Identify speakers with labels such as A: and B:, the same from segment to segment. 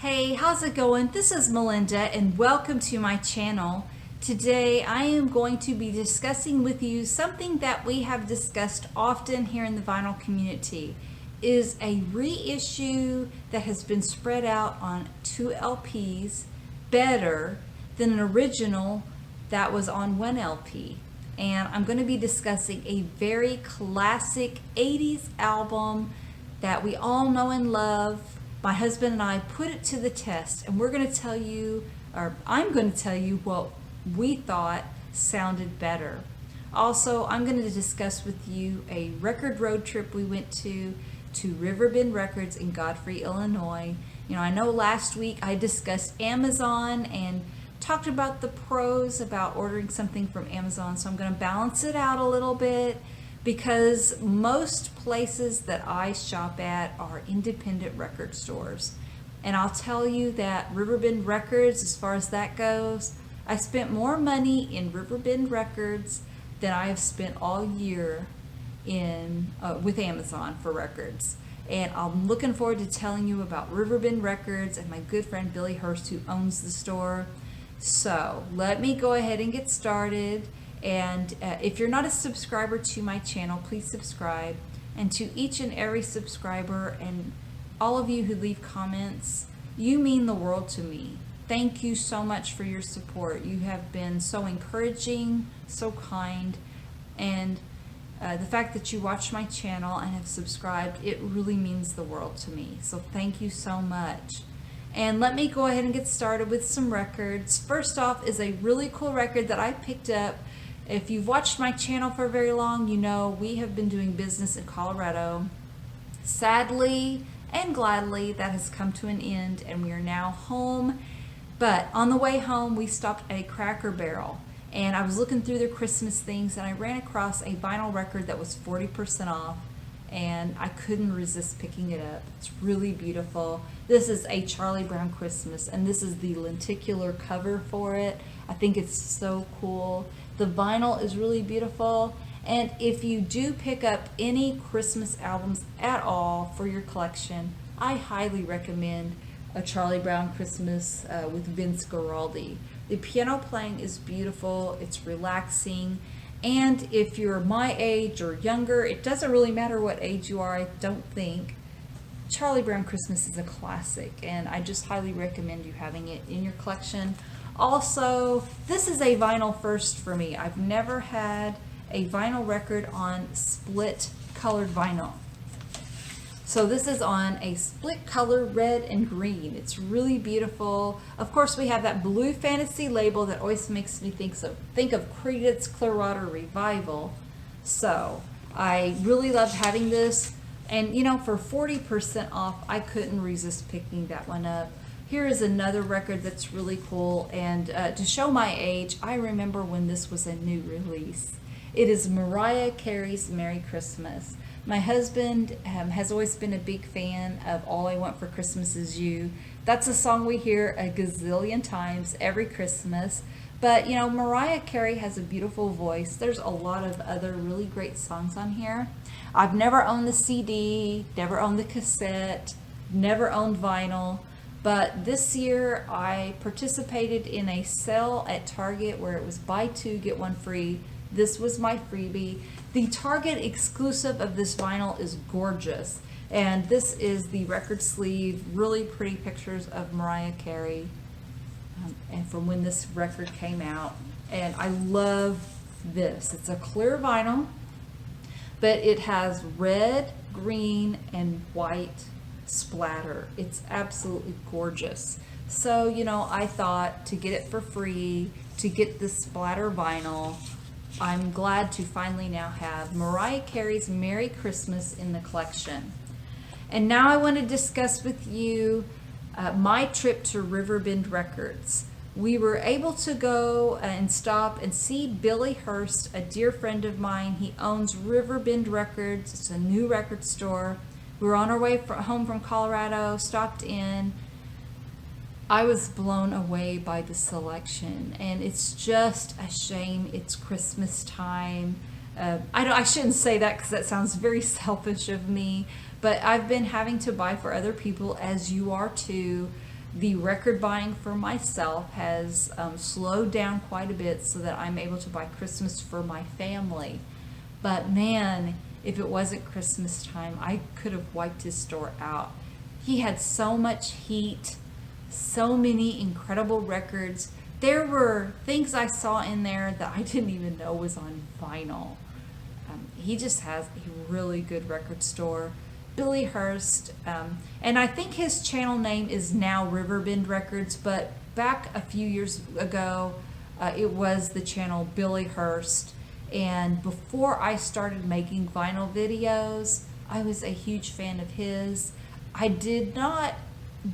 A: Hey, how's it going? This is Melinda and welcome to my channel. Today I am going to be discussing with you something that we have discussed often here in the vinyl community. Is a reissue that has been spread out on 2 LPs better than an original that was on 1 LP? And I'm going to be discussing a very classic 80s album that we all know and love. My husband and I put it to the test, and we're going to tell you, or I'm going to tell you what we thought sounded better. Also, I'm going to discuss with you a record road trip we went to RiverBend Records in Godfrey, Illinois. You know, I know last week I discussed Amazon and talked about the pros about ordering something from Amazon, so I'm going to balance it out a little bit, because most places that I shop at are independent record stores. And I'll tell you that RiverBend Records, as far as that goes, I spent more money in RiverBend Records than I have spent all year in with Amazon for records. And I'm looking forward to telling you about RiverBend Records and my good friend Billy Hurst, who owns the store. So let me go ahead and get started. And if you're not a subscriber to my channel, please subscribe. And to each and every subscriber and all of you who leave comments, you mean the world to me. Thank you so much for your support. You have been so encouraging, so kind, and the fact that you watch my channel and have subscribed, it really means the world to me. So thank you so much. And let me go ahead and get started with some records. First off is a really cool record that I picked up. If you've watched my channel for very long, you know we have been doing business in Colorado. Sadly and gladly, that has come to an end and we are now home. But on the way home, we stopped at a Cracker Barrel, and I was looking through their Christmas things and I ran across a vinyl record that was 40% off, and I couldn't resist picking it up. It's really beautiful. This is a Charlie Brown Christmas, and this is the lenticular cover for it. I think it's so cool. The vinyl is really beautiful, and if you do pick up any Christmas albums at all for your collection, I highly recommend A Charlie Brown Christmas with Vince Guaraldi. The piano playing is beautiful, it's relaxing, and if you're my age or younger, it doesn't really matter what age you are, I don't think. Charlie Brown Christmas is a classic, and I just highly recommend you having it in your collection. Also, this is a vinyl first for me. I've never had a vinyl record on split colored vinyl. So this is on a split color red and green. It's really beautiful. Of course, we have that blue fantasy label that always makes me think of Creedence Clearwater Revival. So I really loved having this. And you know, for 40% off, I couldn't resist picking that one up. Here is another record that's really cool, and to show my age, I remember when this was a new release. It is Mariah Carey's Merry Christmas. My husband has always been a big fan of All I Want for Christmas Is You. That's a song we hear a gazillion times every Christmas. But you know, Mariah Carey has a beautiful voice. There's a lot of other really great songs on here. I've never owned the CD, never owned the cassette, never owned vinyl. But this year I participated in a sale at Target where it was buy 2, get 1 free. This was my freebie. The Target exclusive of this vinyl is gorgeous. And this is the record sleeve, really pretty pictures of Mariah Carey and from when this record came out. And I love this. It's a clear vinyl, but it has red, green, and white splatter. It's absolutely gorgeous. So, you know, I thought to get it for free, to get this splatter vinyl, I'm glad to finally now have Mariah Carey's Merry Christmas in the collection. And now I want to discuss with you my trip to RiverBend Records. We were able to go and stop and see Billy Hurst, a dear friend of mine. He owns RiverBend Records. It's a new record store. We were on our way home from Colorado, stopped in. I was blown away by the selection, and it's just a shame it's Christmas time. I shouldn't say that because that sounds very selfish of me, but I've been having to buy for other people, as you are too. The record buying for myself has slowed down quite a bit so that I'm able to buy Christmas for my family. But man, if it wasn't Christmas time, I could have wiped his store out. He had so much heat, so many incredible records. There were things I saw in there that I didn't even know was on vinyl. He just has a really good record store. Billy Hurst, and I think his channel name is now RiverBend Records, but back a few years ago, it was the channel Billy Hurst. And before I started making vinyl videos, I was a huge fan of his. I did not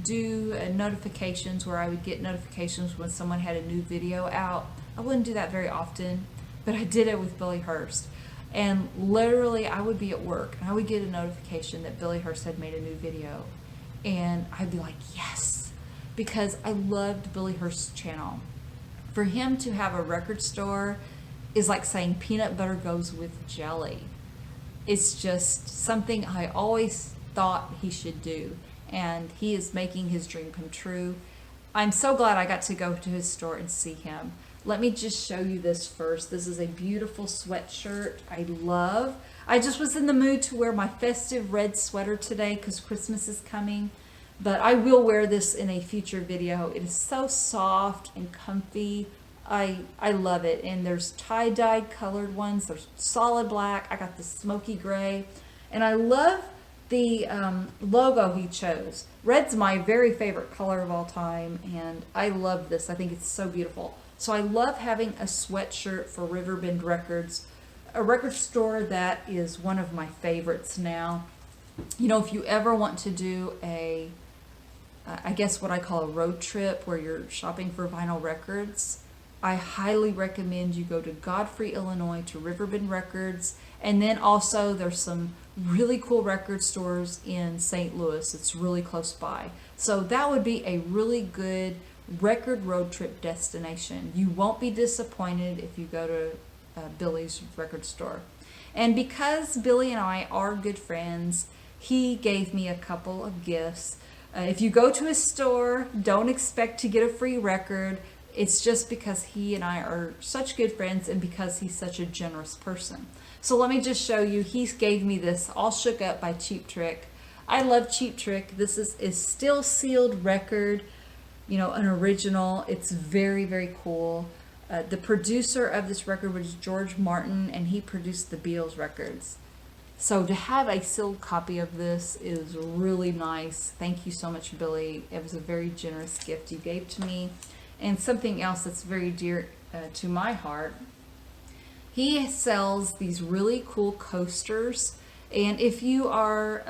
A: do notifications where I would get notifications when someone had a new video out. I wouldn't do that very often, but I did it with Billy Hurst. And literally I would be at work and I would get a notification that Billy Hurst had made a new video. And I'd be like, yes, because I loved Billy Hurst's channel. For him to have a record store is like saying peanut butter goes with jelly. It's just something I always thought he should do. And he is making his dream come true. I'm so glad I got to go to his store and see him. Let me just show you this first. This is a beautiful sweatshirt I love. I just was in the mood to wear my festive red sweater today because Christmas is coming. But I will wear this in a future video. It is so soft and comfy. I love it. And there's tie-dyed colored ones. There's solid black. I got the smoky gray. And I love the logo he chose. Red's my very favorite color of all time. And I love this. I think it's so beautiful. So I love having a sweatshirt for RiverBend Records, a record store that is one of my favorites now. You know, if you ever want to do a, I guess what I call a road trip where you're shopping for vinyl records, I highly recommend you go to Godfrey, Illinois to RiverBend Records. And then also there's some really cool record stores in St. Louis. It's really close by. So that would be a really good record road trip destination. You won't be disappointed if you go to Billy's record store. And because Billy and I are good friends, he gave me a couple of gifts. If you go to his store, don't expect to get a free record. It's just because he and I are such good friends and because he's such a generous person. So let me just show you. He gave me this All Shook Up by Cheap Trick. I love Cheap Trick. This is still sealed record. You know, an original. It's very, very cool. The producer of this record was George Martin, and he produced the Beatles records. So to have a sealed copy of this is really nice. Thank you so much, Billy. It was a very generous gift you gave to me. And something else that's very dear to my heart, he sells these really cool coasters. And if you are,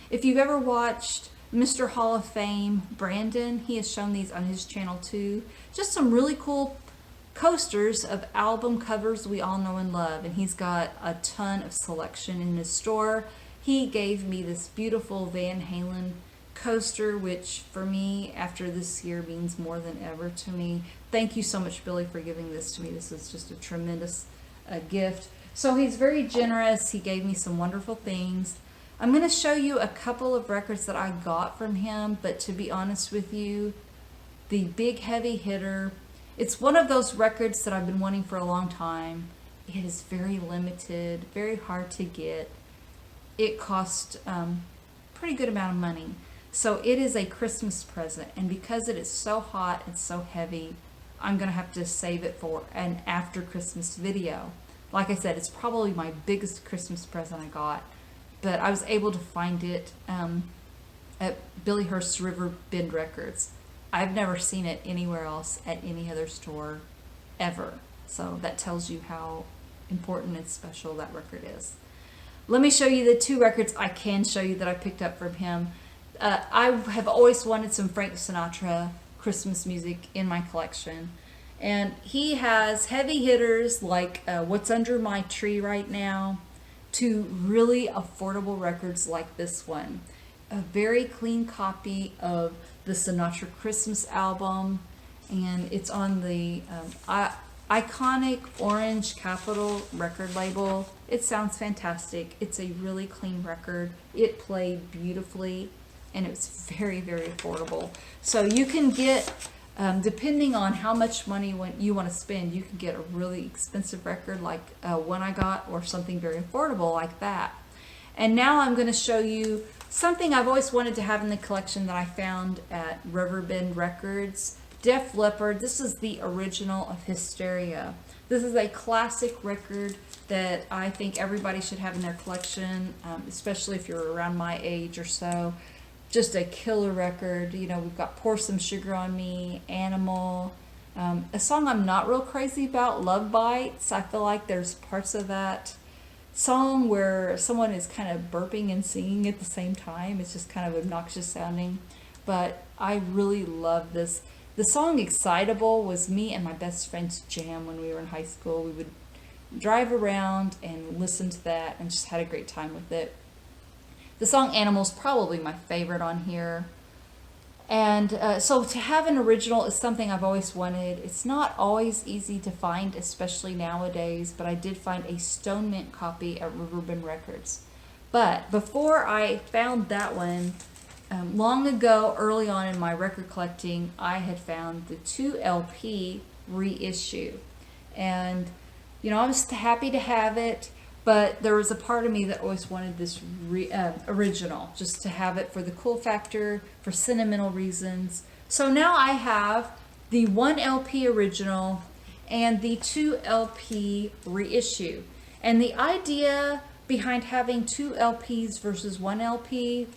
A: if you've ever watched Mr. Hall of Fame, Brandon, he has shown these on his channel too. Just some really cool coasters of album covers we all know and love. And he's got a ton of selection in his store. He gave me this beautiful Van Halen coaster, which for me, after this year, means more than ever to me. Thank you so much, Billy, for giving this to me. This is just a tremendous gift. So he's very generous. He gave me some wonderful things. I'm going to show you a couple of records that I got from him, but to be honest with you, the Big Heavy Hitter, it's one of those records that I've been wanting for a long time. It is very limited, very hard to get. It cost pretty good amount of money. So it is a Christmas present, and because it is so hot and so heavy, I'm going to have to save it for an after Christmas video. Like I said, it's probably my biggest Christmas present I got. But I was able to find it at Billy Hurst's RiverBend Records. I've never seen it anywhere else at any other store ever. So that tells you how important and special that record is. Let me show you the two records I can show you that I picked up from him. I have always wanted some Frank Sinatra Christmas music in my collection. And he has heavy hitters like What's Under My Tree Right Now, to really affordable records like this one. A very clean copy of the Sinatra Christmas album, and it's on the iconic orange Capitol record label. It sounds fantastic. It's a really clean record. It played beautifully. and it was very, very affordable. So you can get, depending on how much money you want to spend, you can get a really expensive record like one I got, or something very affordable like that. And now I'm going to show you something I've always wanted to have in the collection that I found at RiverBend Records. Def Leppard. This is the original of Hysteria. This is a classic record that I think everybody should have in their collection, especially if you're around my age or so. Just a killer record. You know, we've got Pour Some Sugar on Me, Animal. A song I'm not real crazy about, Love Bites. I feel like there's parts of that song where someone is kind of burping and singing at the same time. It's just kind of obnoxious sounding, but I really love this. The song Excitable was me and my best friend's jam when we were in high school. We would drive around and listen to that and just had a great time with it. The song Animal's probably my favorite on here. And so to have an original is something I've always wanted. It's not always easy to find, especially nowadays, but I did find a stone mint copy at RiverBend Records. But before I found that one, long ago, early on in my record collecting, I had found the 2 LP reissue. And, you know, I was happy to have it, but there was a part of me that always wanted this original, just to have it for the cool factor, for sentimental reasons. So now I have the 1 LP original and the 2 LP reissue. And the idea behind having 2 LPs versus 1 LP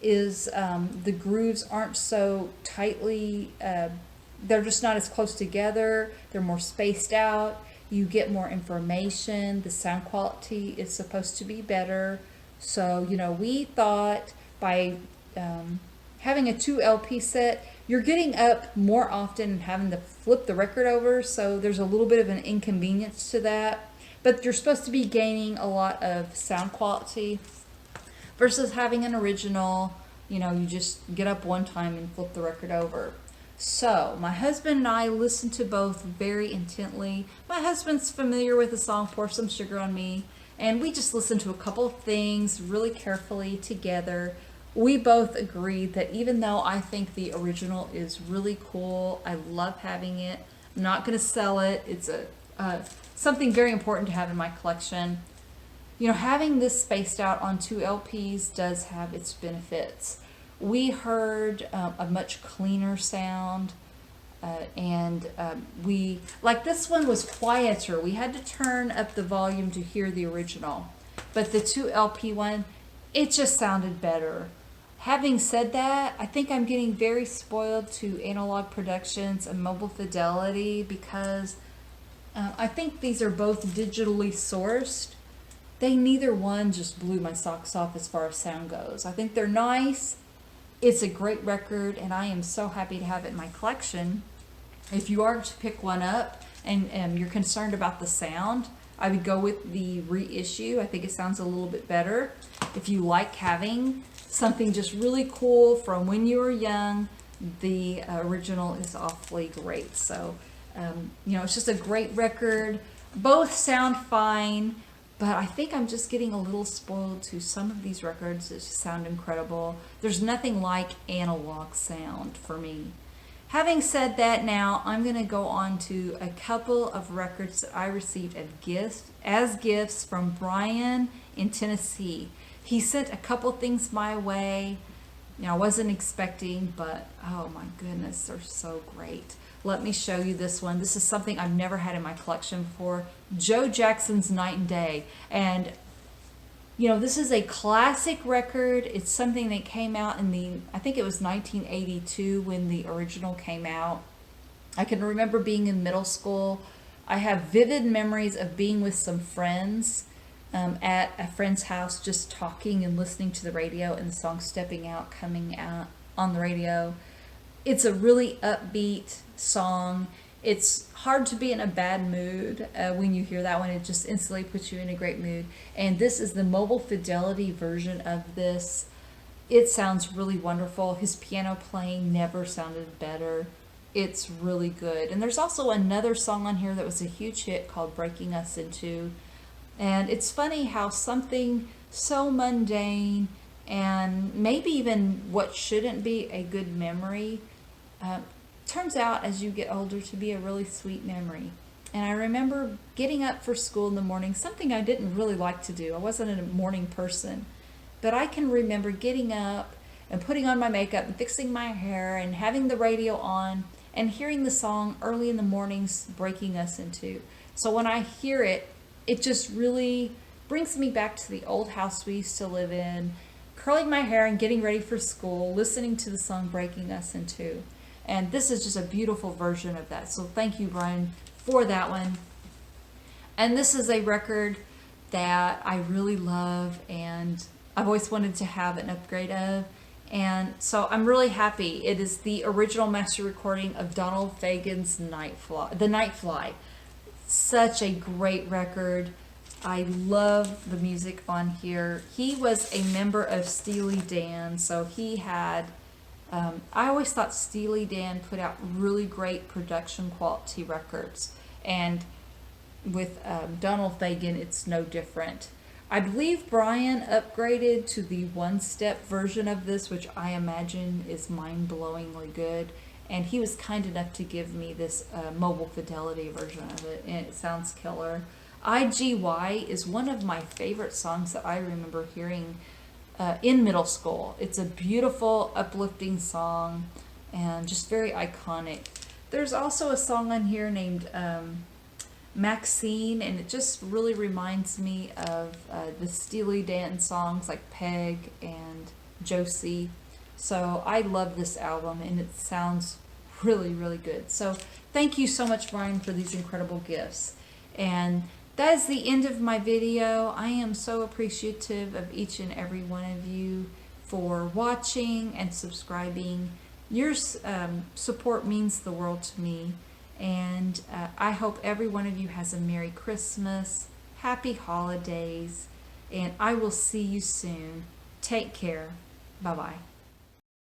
A: is the grooves aren't so tightly, they're just not as close together, they're more spaced out. You get more information. The sound quality is supposed to be better. So, you know, we thought by having a 2 LP set, you're getting up more often and having to flip the record over. So there's a little bit of an inconvenience to that. But you're supposed to be gaining a lot of sound quality versus having an original. You know, you just get up one time and flip the record over. So, my husband and I listened to both very intently. My husband's familiar with the song Pour Some Sugar on Me, and we just listened to a couple of things really carefully together. We both agreed that even though I think the original is really cool, I love having it, I'm not going to sell it. It's something very important to have in my collection. You know, having this spaced out on 2 LPs does have its benefits. We heard a much cleaner sound, and we, like this one was quieter. We had to turn up the volume to hear the original, but the 2 LP one, it just sounded better. Having said that, I think I'm getting very spoiled to Analog Productions and Mobile Fidelity because I think these are both digitally sourced. They neither one just blew my socks off as far as sound goes. I think they're nice. It's a great record, and I am so happy to have it in my collection. If you are to pick one up and you're concerned about the sound, I would go with the reissue. I think it sounds a little bit better. If you like having something just really cool from when you were young, the original is awfully great. So, you know, it's just a great record. Both sound fine. But I think I'm just getting a little spoiled to some of these records that just sound incredible. There's nothing like analog sound for me. Having said that, now I'm going to go on to a couple of records that I received as gifts from Brian in Tennessee. He sent a couple things my way. You know, I wasn't expecting, but oh my goodness, they're so great. Let me show you this one. This is something I've never had in my collection before. Joe Jackson's Night and Day. And, you know, this is a classic record. It's something that came out in I think it was 1982 when the original came out. I can remember being in middle school. I have vivid memories of being with some friends at a friend's house, just talking and listening to the radio and the song Stepping Out coming out on the radio. It's a really upbeat song. It's hard to be in a bad mood when you hear that one. It just instantly puts you in a great mood. And this is the Mobile Fidelity version of this. It sounds really wonderful. His piano playing never sounded better. It's really good. And there's also another song on here that was a huge hit called Breaking Us in Two. And it's funny how something so mundane and maybe even what shouldn't be a good memory turns out as you get older to be a really sweet memory. And I remember getting up for school in the morning, something I didn't really like to do. I wasn't a morning person, but I can remember getting up and putting on my makeup and fixing my hair and having the radio on and hearing the song Early in the Mornings, Breaking Us in Two. So when I hear it, it just really brings me back to the old house we used to live in, curling my hair and getting ready for school, listening to the song Breaking Us in Two. And this is just a beautiful version of that. So thank you, Brian, for that one. And this is a record that I really love and I've always wanted to have an upgrade of. And so I'm really happy. It is the original master recording of Donald Fagen's The Night Fly. Such a great record. I love the music on here. He was a member of Steely Dan, so he had, I always thought Steely Dan put out really great production quality records. And with Donald Fagen, it's no different. I believe Brian upgraded to the one-step version of this, which I imagine is mind-blowingly good. And he was kind enough to give me this mobile fidelity version of it, and it sounds killer. IGY is one of my favorite songs that I remember hearing in middle school. It's a beautiful, uplifting song and just very iconic. There's also a song on here named Maxine, and it just really reminds me of the Steely Dan songs like Peg and Josie. So I love this album and it sounds really, really good. So thank you so much, Brian, for these incredible gifts. And that is the end of my video. I am so appreciative of each and every one of you for watching and subscribing. Your support means the world to me. And I hope every one of you has a Merry Christmas, Happy Holidays, and I will see you soon. Take care. Bye-bye.